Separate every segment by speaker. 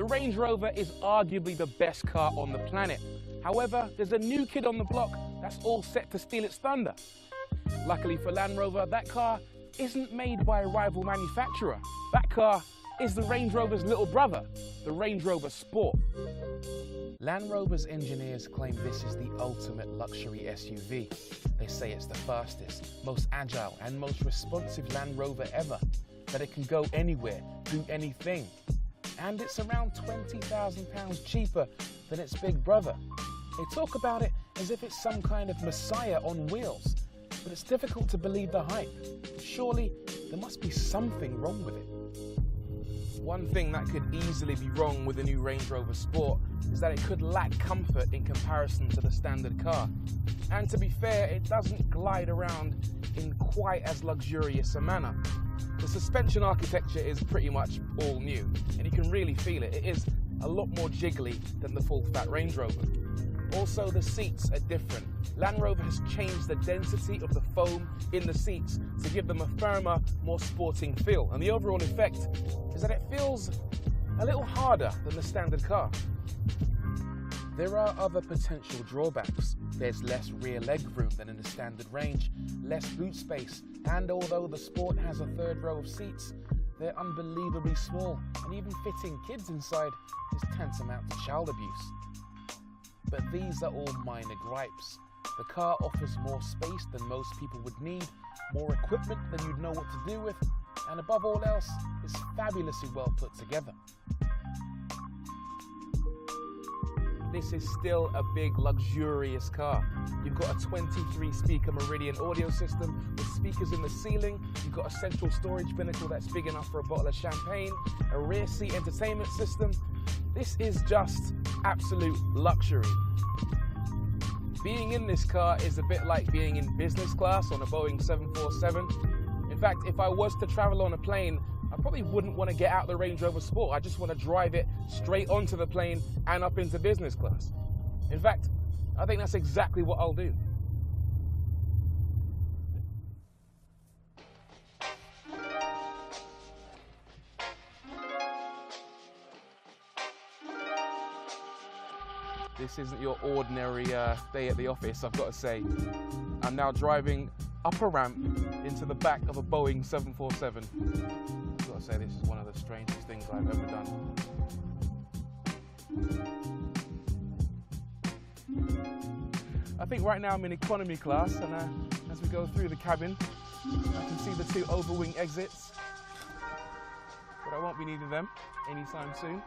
Speaker 1: The Range Rover is arguably the best car on the planet. However, there's a new kid on the block that's all set to steal its thunder. Luckily for Land Rover, that car isn't made by a rival manufacturer. That car is the Range Rover's little brother, the Range Rover Sport. Land Rover's engineers claim this is the ultimate luxury SUV. They say it's the fastest, most agile and most responsive Land Rover ever, that it can go anywhere, do anything. And it's around £20,000 cheaper than its big brother. They talk about it as if it's some kind of messiah on wheels, but it's difficult to believe the hype. Surely there must be something wrong with it. One thing that could easily be wrong with the new Range Rover Sport is that it could lack comfort in comparison to the standard car. And to be fair, it doesn't glide around in quite as luxurious a manner. The suspension architecture is pretty much all new, and you can really feel it. It is a lot more jiggly than the full-fat Range Rover. Also, the seats are different. Land Rover has changed the density of the foam in the seats to give them a firmer, more sporting feel. And the overall effect is that it feels a little harder than the standard car. There are other potential drawbacks. There's less rear leg room than in the standard Range, less boot space, and although the Sport has a third row of seats, they're unbelievably small, and even fitting kids inside is tantamount to child abuse. But these are all minor gripes. The car offers more space than most people would need, more equipment than you'd know what to do with, and above all else, is fabulously well put together. This is still a big, luxurious car. You've got a 23-speaker Meridian audio system with speakers in the ceiling. You've got a central storage binnacle that's big enough for a bottle of champagne, a rear seat entertainment system. This is just absolute luxury. Being in this car is a bit like being in business class on a Boeing 747. In fact, if I was to travel on a plane, I probably wouldn't want to get out the Range Rover Sport. I just want to drive it straight onto the plane and up into business class. In fact, I think that's exactly what I'll do. This isn't your ordinary day at the office, I've got to say. I'm now driving up a ramp into the back of a Boeing 747. I've got to say, this is one of the strangest things I've ever done. I think right now I'm in economy class, and as we go through the cabin, I can see the two overwing exits, but I won't be needing them anytime soon.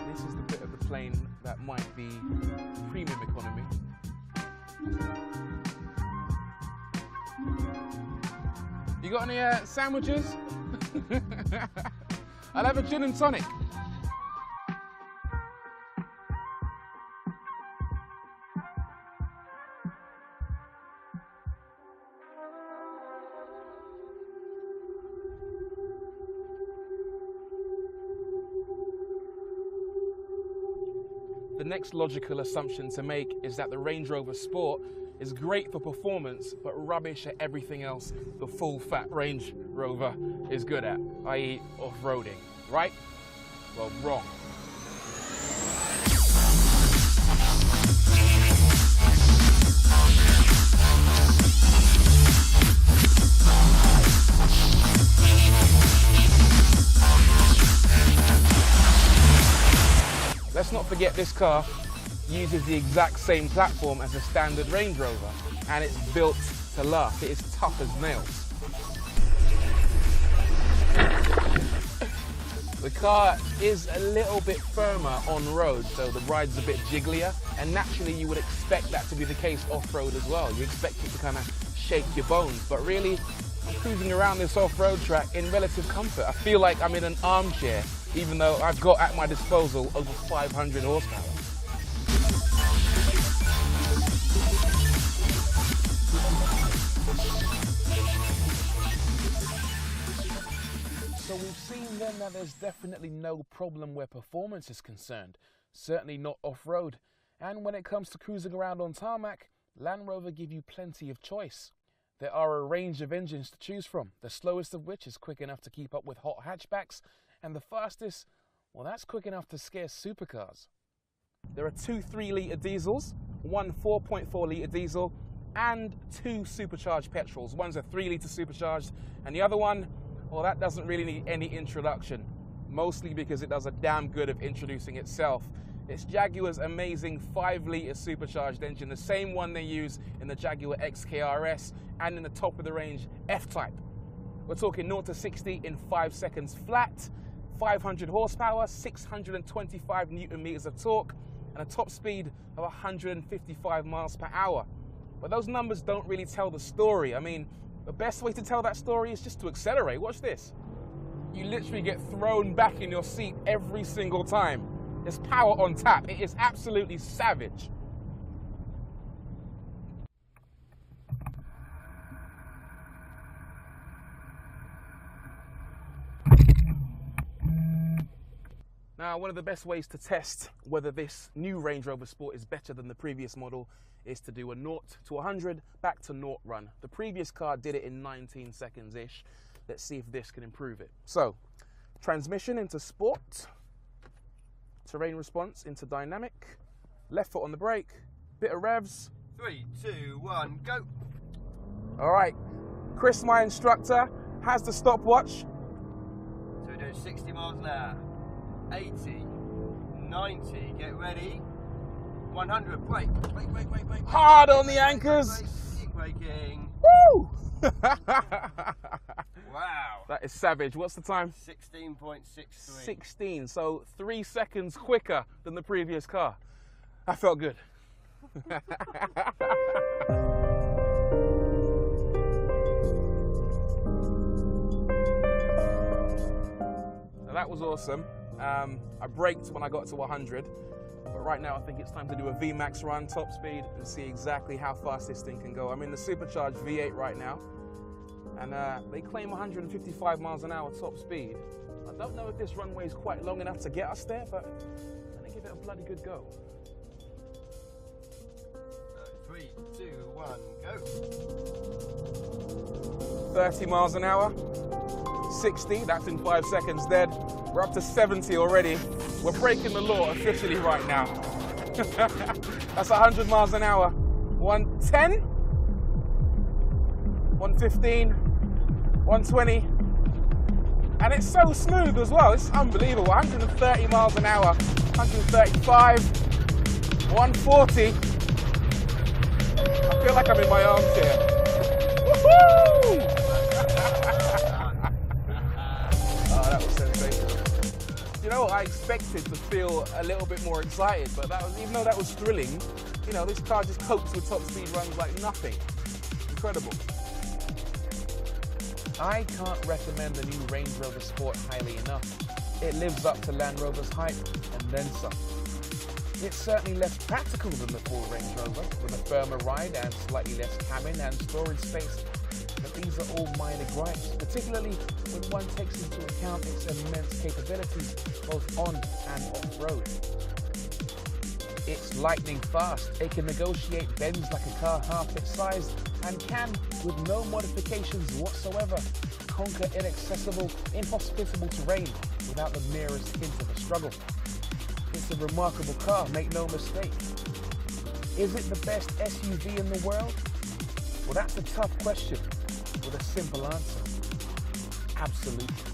Speaker 1: This is the bit of the plane that might be premium economy. You got any sandwiches? I'll have a gin and tonic. The next logical assumption to make is that the Range Rover Sport is great for performance, but rubbish at everything else the full-fat Range Rover is good at, i.e. off-roading, right? Well, wrong. Let's not forget this car uses the exact same platform as a standard Range Rover, and it's built to last. It is tough as nails. The car is a little bit firmer on road, so the ride's a bit jigglier, and naturally you would expect that to be the case off-road as well. You expect it to kind of shake your bones, but really, I'm cruising around this off-road track in relative comfort. I feel like I'm in an armchair, even though I've got at my disposal over 500 horsepower. So we've seen then that there's definitely no problem where performance is concerned, certainly not off-road. And when it comes to cruising around on tarmac, Land Rover give you plenty of choice. There are a range of engines to choose from, the slowest of which is quick enough to keep up with hot hatchbacks, and the fastest, well, that's quick enough to scare supercars. There are 2 3-litre diesels, 1 4.4-litre diesel, and 2 supercharged petrols. One's a 3-litre supercharged, and the other one, well, that doesn't really need any introduction, mostly because it does a damn good of introducing itself. It's Jaguar's amazing 5-litre supercharged engine, the same one they use in the Jaguar XKRS and in the top-of-the-range F-Type. We're talking 0 to 60 in 5 seconds flat, 500 horsepower, 625 newton-meters of torque, and a top speed of 155 miles per hour. But those numbers don't really tell the story. I mean, the best way to tell that story is just to accelerate. Watch this. You literally get thrown back in your seat every single time. There's power on tap. It is absolutely savage. Now, one of the best ways to test whether this new Range Rover Sport is better than the previous model is to do a 0 to 100 back to 0 run. The previous car did it in 19 seconds-ish. Let's see if this can improve it. So, transmission into sport, terrain response into dynamic, left foot on the brake, bit of revs.
Speaker 2: 3, 2, 1, go.
Speaker 1: All right, Chris, my instructor, has the stopwatch.
Speaker 2: So we're doing 60 miles an hour, 80, 90, get ready, 100, brake.
Speaker 1: Hard on the anchors.
Speaker 2: Keep braking.
Speaker 1: Woo!
Speaker 2: Wow.
Speaker 1: That is savage. What's the time?
Speaker 2: 16.63.
Speaker 1: 16, so 3 seconds quicker than the previous car. That felt good. Now that was awesome. I braked when I got to 100, but right now I think it's time to do a VMAX run, top speed, and see exactly how fast this thing can go. I'm in the supercharged V8 right now, and they claim 155 miles an hour top speed. I don't know if this runway is quite long enough to get us there, but I'm gonna give it a bloody good go.
Speaker 2: 3, 2, 1, go.
Speaker 1: 30 miles an hour, 60, that's in 5 seconds dead. We're up to 70 already. We're breaking the law officially right now. That's 100 miles an hour. 110, 115, 120. And it's so smooth as well, it's unbelievable. 130 miles an hour, 135, 140. I feel like I'm in my armchair. Woohoo! Oh, that was sensational. You know, I expected to feel a little bit more excited, but that was, even though that was thrilling, you know, this car just copes with top speed runs like nothing. Incredible. I can't recommend the new Range Rover Sport highly enough. It lives up to Land Rover's hype and then some. It's certainly less practical than the full Range Rover, with a firmer ride and slightly less cabin and storage space. But these are all minor gripes, particularly when one takes into account its immense capabilities, both on and off-road. It's lightning fast. It can negotiate bends like a car half its size and can, with no modifications whatsoever, conquer inaccessible, inhospitable terrain without the merest hint of a struggle. It's a remarkable car, make no mistake. Is it the best SUV in the world? Well, that's a tough question with a simple answer. Absolutely.